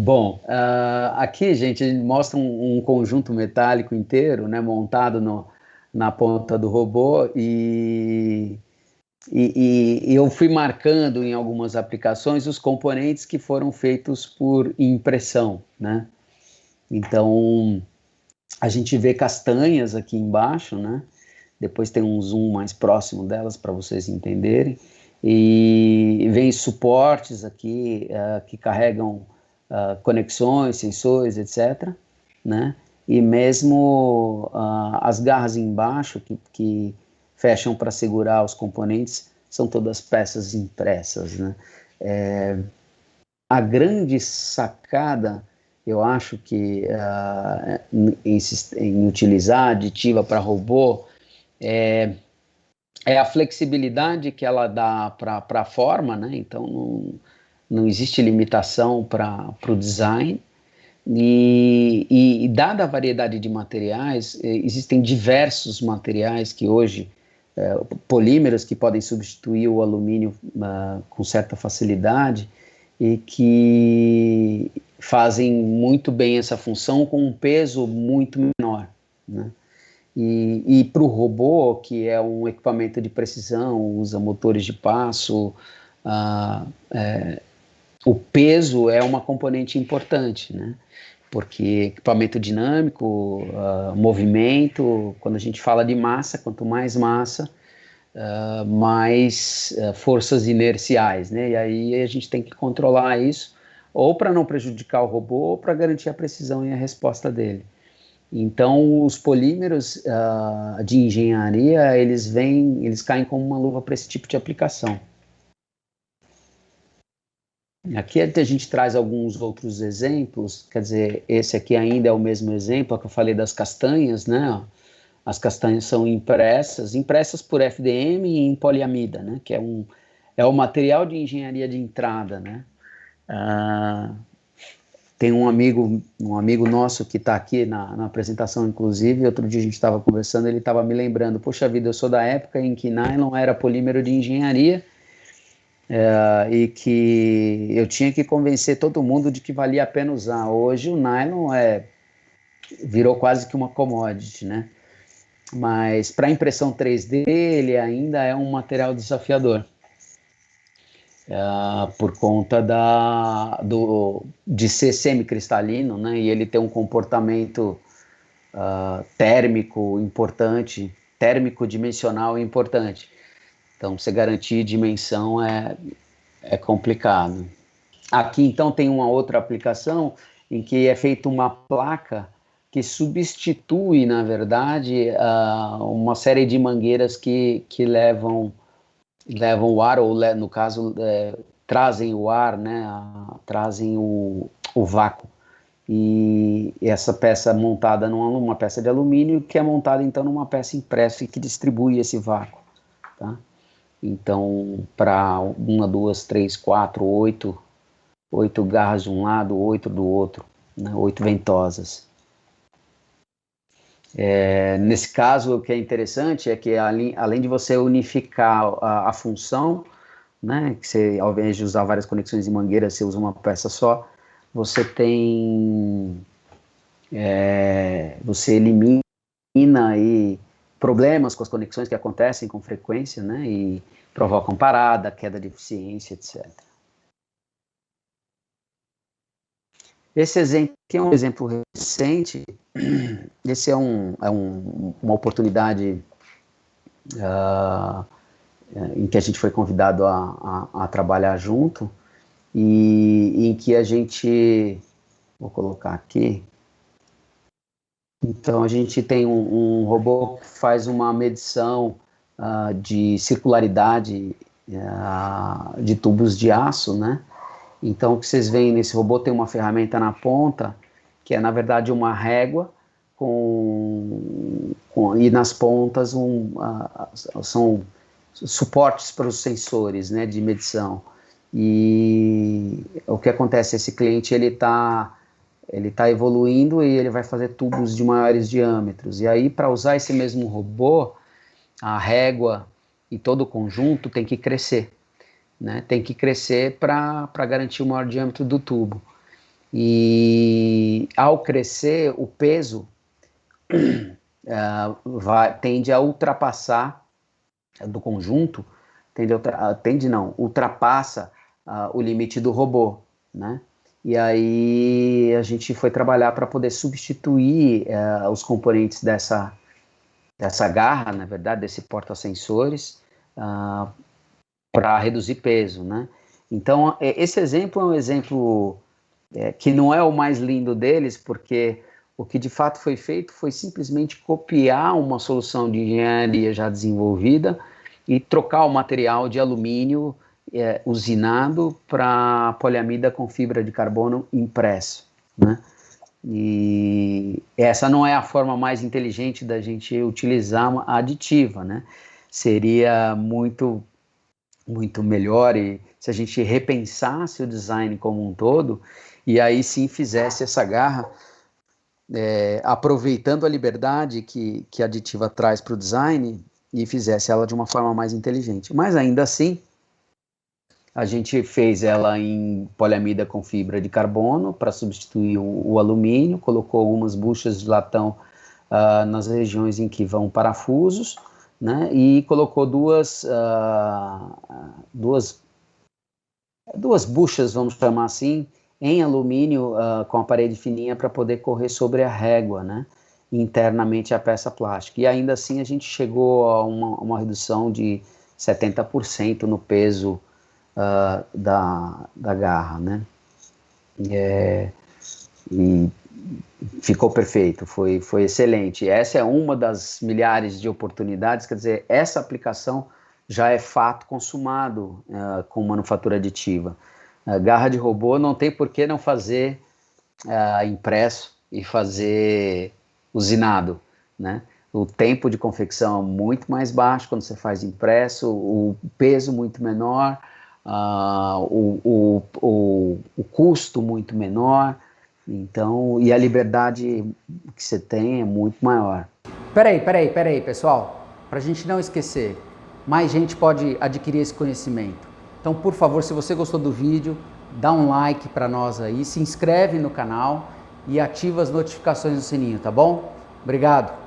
Bom, aqui, gente, a gente mostra um conjunto metálico inteiro, né, montado na ponta do robô e eu fui marcando em algumas aplicações os componentes que foram feitos por impressão, né? Então, a gente vê castanhas aqui embaixo, né? Depois tem um zoom mais próximo delas para vocês entenderem. E vem suportes aqui que carregam conexões, sensores, etc., né? E mesmo as garras embaixo que fecham para segurar os componentes são todas peças impressas, né? A grande sacada, eu acho que em utilizar aditiva para robô é a flexibilidade que ela dá para a forma, né? Então não existe limitação para o design. E dada a variedade de materiais, existem diversos materiais que hoje, polímeros que podem substituir o alumínio com certa facilidade e que fazem muito bem essa função com um peso muito menor, né? E para o robô, que é um equipamento de precisão, usa motores de passo, o peso é uma componente importante, né? Porque equipamento dinâmico, movimento, quando a gente fala de massa, quanto mais massa, mais forças inerciais, né? E aí a gente tem que controlar isso, ou para não prejudicar o robô, ou para garantir a precisão e a resposta dele. Então, os polímeros de engenharia, eles caem como uma luva para esse tipo de aplicação. Aqui a gente traz alguns outros exemplos, quer dizer, esse aqui ainda é o mesmo exemplo que eu falei das castanhas, né? As castanhas são impressas por FDM e em poliamida, né? Que é o material de engenharia de entrada, né? Tem um amigo nosso que está aqui na apresentação, inclusive, outro dia a gente estava conversando, ele estava me lembrando, poxa vida, eu sou da época em que nylon era polímero de engenharia, e que eu tinha que convencer todo mundo de que valia a pena usar. Hoje o nylon virou quase que uma commodity, né? Mas para impressão 3D ele ainda é um material desafiador. Por conta de ser semicristalino, né? E ele ter um comportamento térmico importante, térmico dimensional importante. Então, você garantir dimensão é complicado. Aqui, então, tem uma outra aplicação em que é feita uma placa que substitui, na verdade, uma série de mangueiras que levam o ar, ou no caso, trazem o ar, né, trazem o vácuo. E essa peça montada numa peça de alumínio, que é montada, então, numa peça impressa e que distribui esse vácuo, tá? Então, para 1, 2, 3, 4, 8 garras de um lado, 8 do outro, né? 8 ventosas. Nesse caso, o que é interessante é que, além de você unificar a função, né, que você, ao invés de usar várias conexões de mangueira, você usa uma peça só, você você elimina aí problemas com as conexões que acontecem com frequência, né, e provocam parada, queda de eficiência, etc. Esse exemplo aqui é um exemplo recente. Esse é uma oportunidade em que a gente foi convidado a trabalhar junto e em que a gente, vou colocar aqui, então a gente tem um robô que faz uma medição de circularidade de tubos de aço, né? Então o que vocês veem nesse robô tem uma ferramenta na ponta que é na verdade uma régua e nas pontas são suportes para os sensores, né, de medição. E o que acontece, esse cliente ele tá evoluindo e ele vai fazer tubos de maiores diâmetros. E aí, para usar esse mesmo robô, a régua e todo o conjunto tem que crescer, né? Tem que crescer para garantir o maior diâmetro do tubo. E ao crescer, o peso tende a ultrapassar do conjunto, ultrapassa o limite do robô, né? E aí a gente foi trabalhar para poder substituir os componentes dessa garra, na verdade, desse porta-sensores, para reduzir peso, né? Então, esse exemplo é um exemplo que não é o mais lindo deles, porque o que de fato foi feito foi simplesmente copiar uma solução de engenharia já desenvolvida e trocar o material de alumínio usinado para poliamida com fibra de carbono impresso, né? E essa não é a forma mais inteligente da gente utilizar a aditiva, né? Seria muito melhor se a gente repensasse o design como um todo e aí sim fizesse essa garra aproveitando a liberdade que a aditiva traz para o design e fizesse ela de uma forma mais inteligente. Mas ainda assim, a gente fez ela em poliamida com fibra de carbono para substituir o alumínio, colocou algumas buchas de latão nas regiões em que vão parafusos, né, e colocou duas buchas, vamos chamar assim, em alumínio com a parede fininha para poder correr sobre a régua, né, internamente a peça plástica. E ainda assim a gente chegou a uma redução de 70% no peso da garra, né? E ficou perfeito, foi excelente. Essa é uma das milhares de oportunidades, quer dizer, essa aplicação já é fato consumado com manufatura aditiva. Garra de robô não tem por que não fazer impresso e fazer usinado, né? O tempo de confecção é muito mais baixo quando você faz impresso, o peso muito menor, o custo muito menor, então, e a liberdade que você tem é muito maior. Peraí, pessoal, para a gente não esquecer, mais gente pode adquirir esse conhecimento. Então, por favor, se você gostou do vídeo, dá um like para nós aí, se inscreve no canal e ativa as notificações do sininho, tá bom? Obrigado!